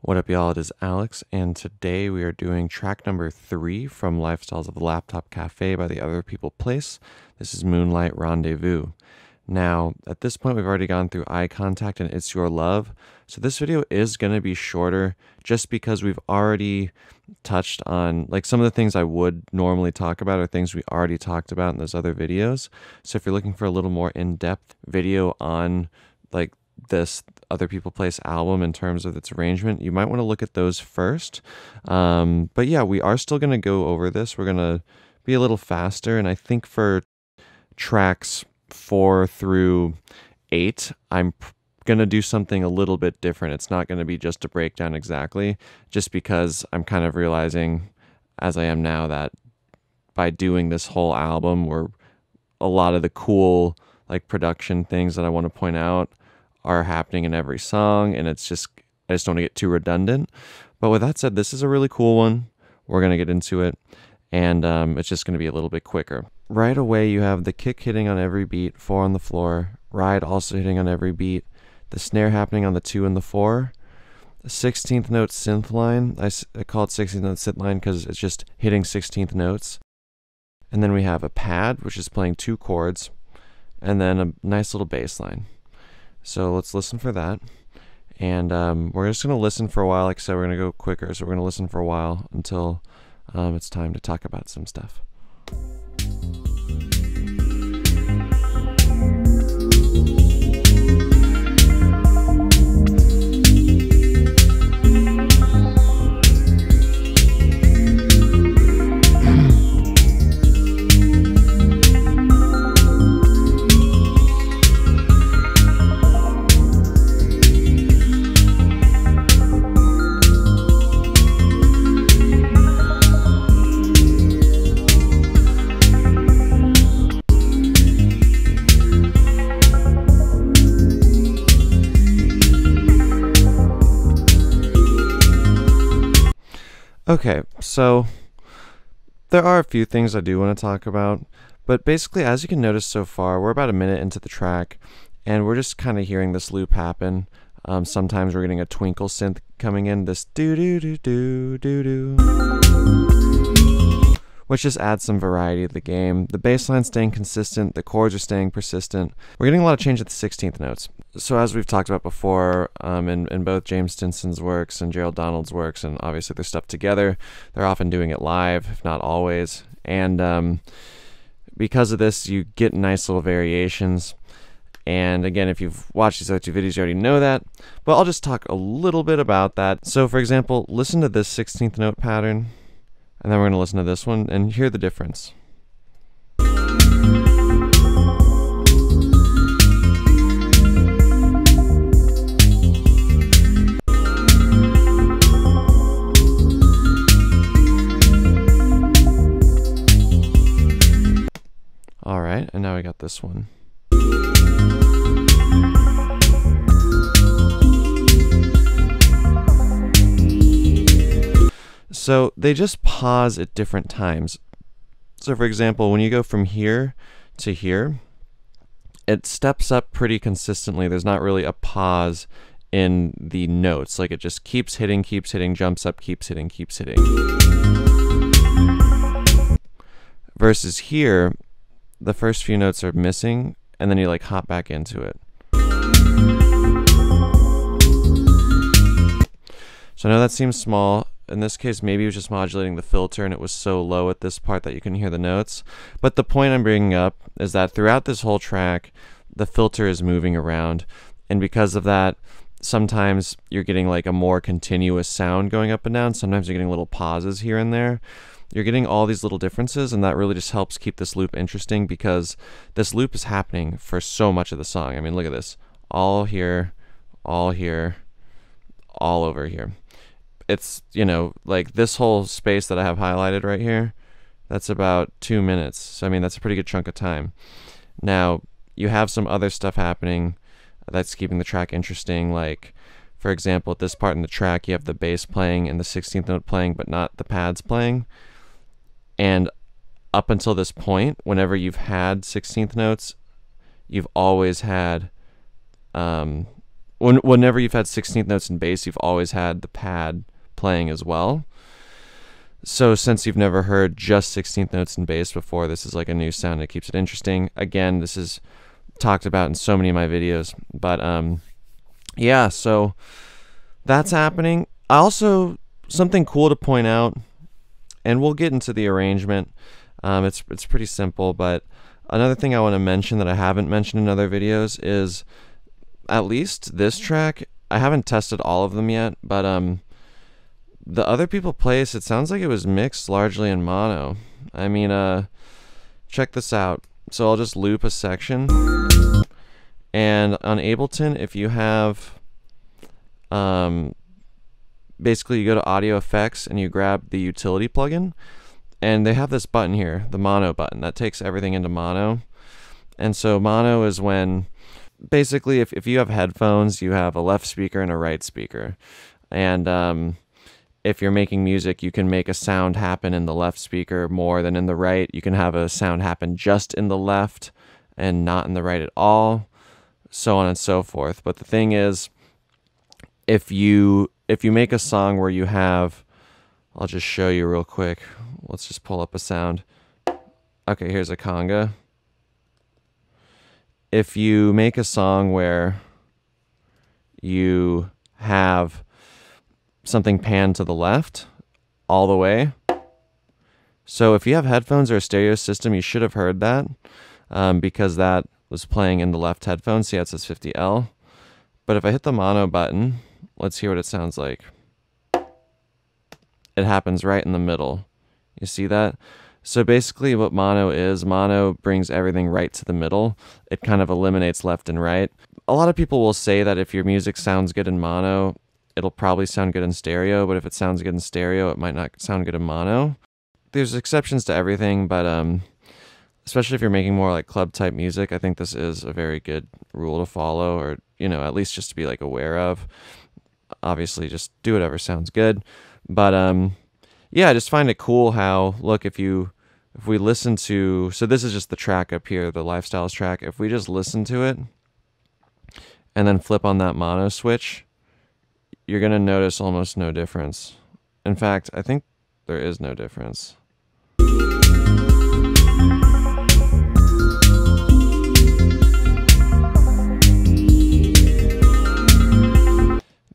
What up, y'all? It is Alex, and today we are doing track number 3 from Lifestyles of the Laptop Café by the Other People Place. This is Moonlight Rendezvous. Now, at this point, we've already gone through Eye Contact and It's Your Love, so this video is going to be shorter just because we've already touched on, like, some of the things I would normally talk about are things we already talked about in those other videos. So if you're looking for a little more in-depth video on, like, this Other People Place album in terms of its arrangement, you might want to look at those first. But yeah, we are still going to go over this. We're going to be a little faster, and I think for tracks 4 through 8, I'm going to do something a little bit different. It's not going to be just a breakdown exactly, just because I'm kind of realizing, as I am now, that by doing this whole album, where a lot of the cool, like, production things that I want to point out are happening in every song, and it's just, I just don't want to get too redundant. But with that said, this is a really cool one. We're going to get into it, and it's just going to be a little bit quicker. Right away, you have the kick hitting on every beat, 4 on the floor, ride also hitting on every beat, the snare happening on the 2 and the 4, the 16th note synth line. I call it 16th note synth line because it's just hitting 16th notes. And then we have a pad, which is playing 2 chords, and then a nice little bass line. So let's listen for that. And we're just going to listen for a while. Like I said, we're going to go quicker. So we're going to listen for a while until it's time to talk about some stuff. Okay, so there are a few things I do want to talk about, but basically, as you can notice so far, we're about a minute into the track, and we're just kind of hearing this loop happen. Sometimes we're getting a twinkle synth coming in, this do-do-do-do-do-do, which just adds some variety to the game. The bass line's staying consistent, the chords are staying persistent. We're getting a lot of change at the 16th notes. So as we've talked about before, in both James Stinson's works and Gerald Donald's works, and obviously their stuff together, they're often doing it live, if not always. And because of this, you get nice little variations. And again, if you've watched these other 2 videos, you already know that. But I'll just talk a little bit about that. So for example, listen to this 16th note pattern, and then we're going to listen to this one and hear the difference. All right, and now we got this one. So they just pause at different times. So for example, when you go from here to here, it steps up pretty consistently. There's not really a pause in the notes. Like, it just keeps hitting, jumps up, keeps hitting. Versus here, the first few notes are missing, and then you like hop back into it. So I know that seems small. In this case, maybe it was just modulating the filter and it was so low at this part that you couldn't hear the notes. But the point I'm bringing up is that throughout this whole track, the filter is moving around. And because of that, sometimes you're getting like a more continuous sound going up and down. Sometimes you're getting little pauses here and there. You're getting all these little differences, and that really just helps keep this loop interesting, because this loop is happening for so much of the song. I mean, look at this. All here, all here, all over here. It's, you know, like this whole space that I have highlighted right here, that's about 2 minutes. So, I mean, that's a pretty good chunk of time. Now, you have some other stuff happening that's keeping the track interesting. Like, for example, at this part in the track, you have the bass playing and the 16th note playing, but not the pads playing. And up until this point, whenever you've had 16th notes, you've always had whenever you've had 16th notes in bass, you've always had the pad playing as well. So since you've never heard just 16th notes in bass before, this is like a new sound. It keeps it interesting. Again, this is talked about in so many of my videos. But yeah, so that's happening. Also, something cool to point out, and we'll get into the arrangement. It's pretty simple, but another thing I want to mention that I haven't mentioned in other videos is at least this track. I haven't tested all of them yet, but the Other People Place, it sounds like it was mixed largely in mono. I mean, check this out. So I'll just loop a section. And on Ableton, if you have, basically you go to Audio Effects and you grab the Utility plugin, and they have this button here, the mono button, that takes everything into mono. And so mono is when, basically, if you have headphones, you have a left speaker and a right speaker. And if you're making music, you can make a sound happen in the left speaker more than in the right. You can have a sound happen just in the left and not in the right at all, so on and so forth. But the thing is, if you make a song where you have, I'll just show you real quick. Let's just pull up a sound. Okay, here's a conga. If you make a song where you have something panned to the left all the way, so if you have headphones or a stereo system, you should have heard that, because that was playing in the left headphone. See how it says 50L? But if I hit the mono button, let's hear what it sounds like. It happens right in the middle. You see that? So basically what mono brings everything right to the middle. It kind of eliminates left and right. A lot of people will say that if your music sounds good in mono, it'll probably sound good in stereo, but if it sounds good in stereo, it might not sound good in mono. There's exceptions to everything, but especially if you're making more like club type music, I think this is a very good rule to follow, or, you know, at least just to be like aware of. Obviously just do whatever sounds good. But yeah, I just find it cool how, look, if we listen to, so this is just the track up here, the Lifestyles track. If we just listen to it and then flip on that mono switch, you're going to notice almost no difference. In fact, I think there is no difference.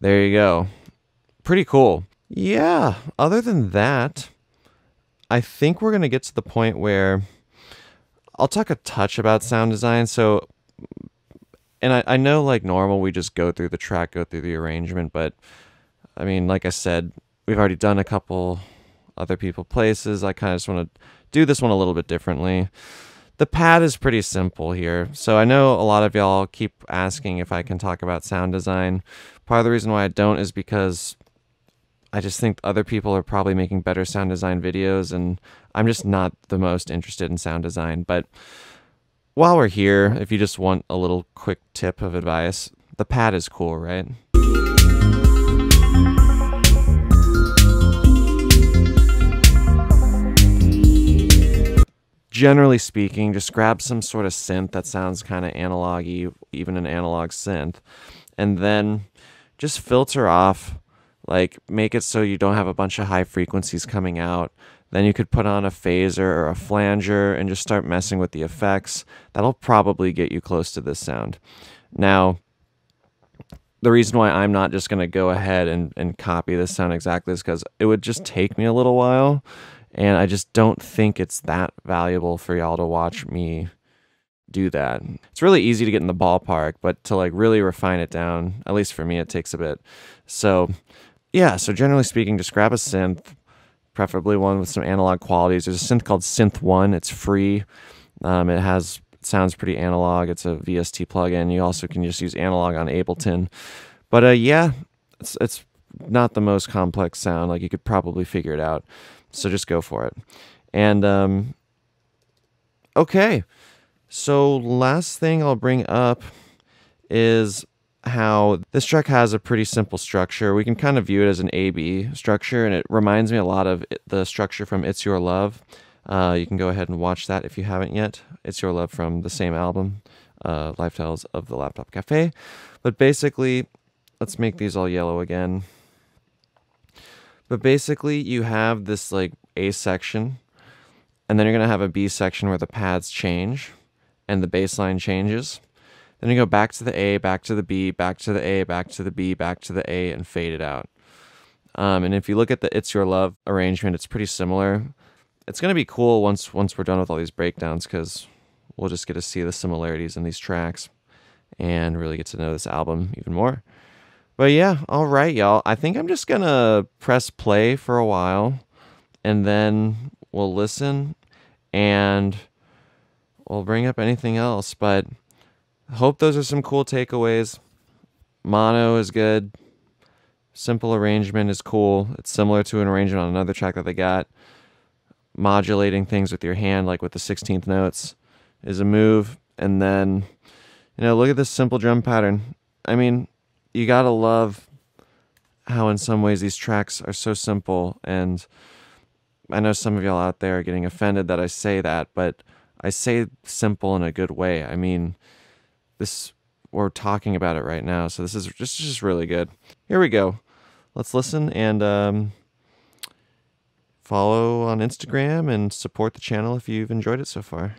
There you go. Pretty cool. Yeah, other than that, I think we're going to get to the point where I'll talk a touch about sound design. So, and I know like normal, we just go through the track, go through the arrangement, but I mean, like I said, we've already done a couple Other People Places. I kind of just want to do this one a little bit differently. The pad is pretty simple here. So I know a lot of y'all keep asking if I can talk about sound design. Part of the reason why I don't is because I just think other people are probably making better sound design videos, and I'm just not the most interested in sound design. But while we're here, if you just want a little quick tip of advice, the pad is cool, right? Generally speaking, just grab some sort of synth that sounds kind of analog-y, even an analog synth, and then just filter off, like make it so you don't have a bunch of high frequencies coming out. Then you could put on a phaser or a flanger and just start messing with the effects. That'll probably get you close to this sound. Now, the reason why I'm not just going to go ahead and copy this sound exactly is because it would just take me a little while. And I just don't think it's that valuable for y'all to watch me do that. It's really easy to get in the ballpark, but to like really refine it down, at least for me, it takes a bit. So yeah, so generally speaking, just grab a synth, preferably one with some analog qualities. There's a synth called Synth One. It's free. It sounds pretty analog. It's a VST plugin. You also can just use analog on Ableton. But yeah, it's not the most complex sound. Like you could probably figure it out. So just go for it. And okay, so last thing I'll bring up is how this track has a pretty simple structure. We can kind of view it as an A-B structure, and it reminds me a lot of the structure from It's Your Love. You can go ahead and watch that if you haven't yet. It's Your Love from the same album. Lifestyles of the Laptop Cafe. But basically, let's make these all yellow again. But basically, you have this like A section, and then you're going to have a B section where the pads change and the bass line changes. Then you go back to the A, back to the B, back to the A, back to the B, back to the A, and fade it out. And if you look at the It's Your Love arrangement, it's pretty similar. It's going to be cool once we're done with all these breakdowns, because we'll just get to see the similarities in these tracks and really get to know this album even more. But yeah, all right, y'all. I think I'm just going to press play for a while, and then we'll listen, and we'll bring up anything else. But I hope those are some cool takeaways. Mono is good. Simple arrangement is cool. It's similar to an arrangement on another track that they got. Modulating things with your hand, like with the 16th notes, is a move. And then, look at this simple drum pattern. I mean, you gotta love how in some ways these tracks are so simple. And I know some of y'all out there are getting offended that I say that, but I say simple in a good way. I mean, we're talking about it right now, so this is just really good. Here we go. Let's listen and follow on Instagram and support the channel if you've enjoyed it so far.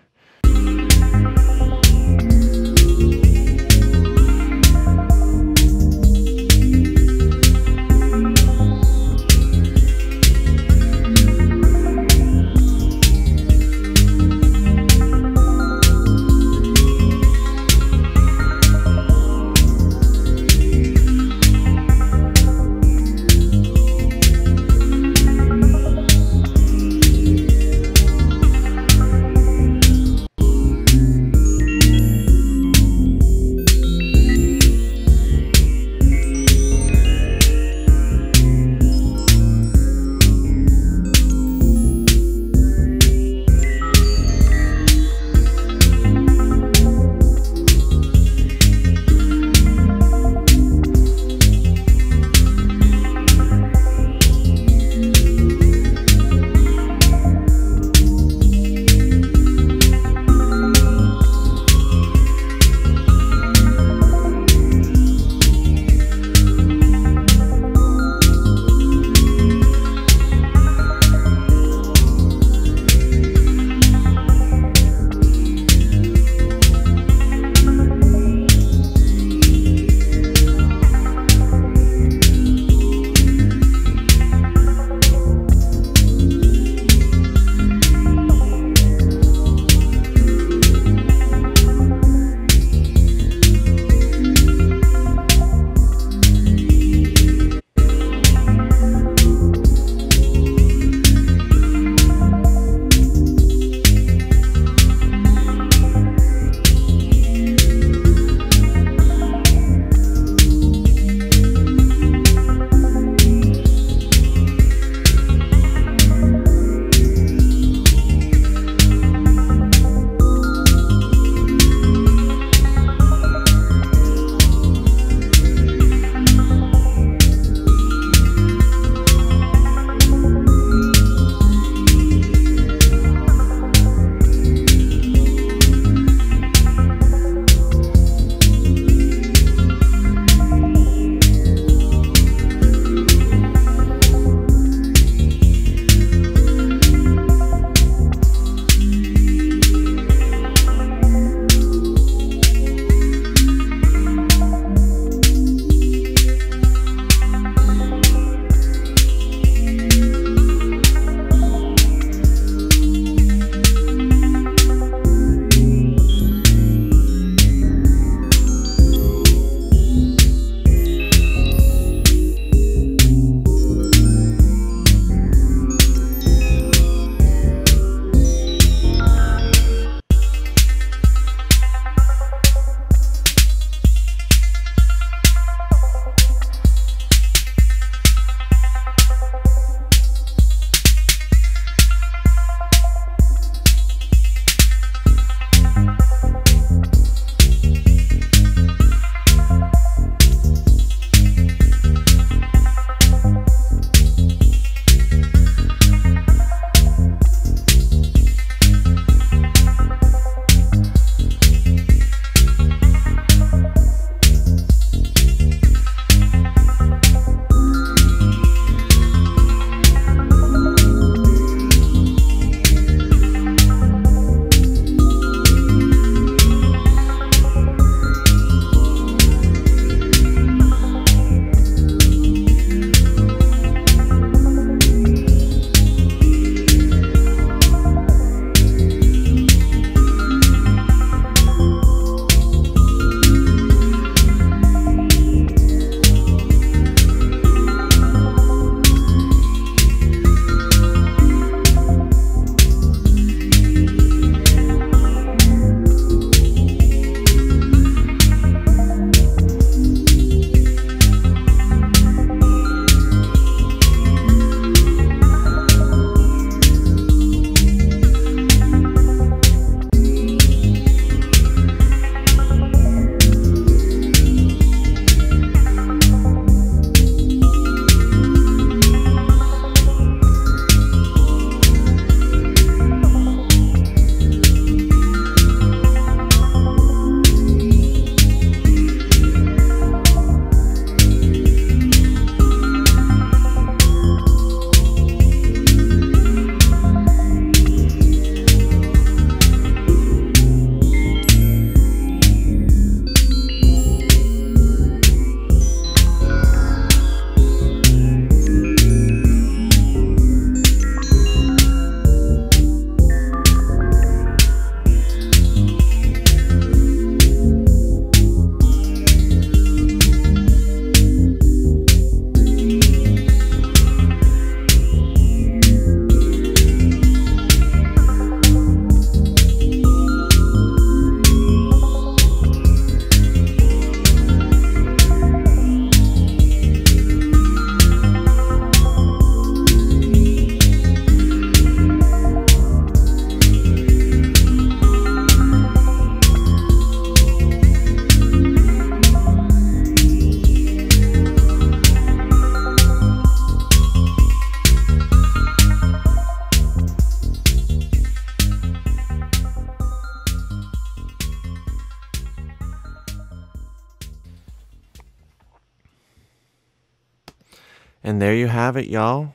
And there you have it, y'all.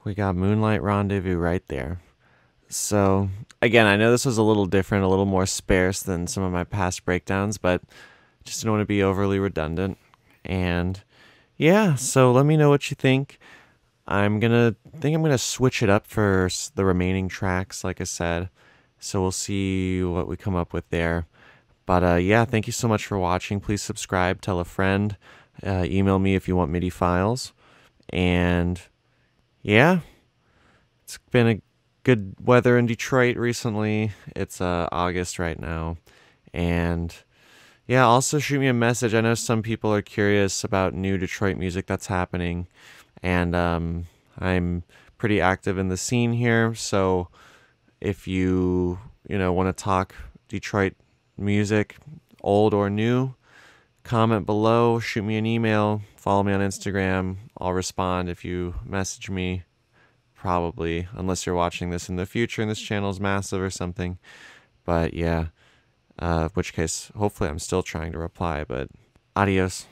We got Moonlight Rendezvous right there. So, again, I know this was a little different, a little more sparse than some of my past breakdowns, but just don't want to be overly redundant. And yeah, so let me know what you think. I'm gonna switch it up for the remaining tracks, like I said. So we'll see what we come up with there. But yeah, thank you so much for watching. Please subscribe, tell a friend, email me if you want MIDI files. And yeah, it's been a good weather in Detroit recently. It's August right now. And yeah, also shoot me a message. I know some people are curious about new Detroit music that's happening. And I'm pretty active in the scene here. So if you want to talk Detroit music, old or new, comment below, shoot me an email, follow me on Instagram. I'll respond if you message me, probably, unless you're watching this in the future and this channel's massive or something. But yeah, in which case, hopefully I'm still trying to reply, but adios.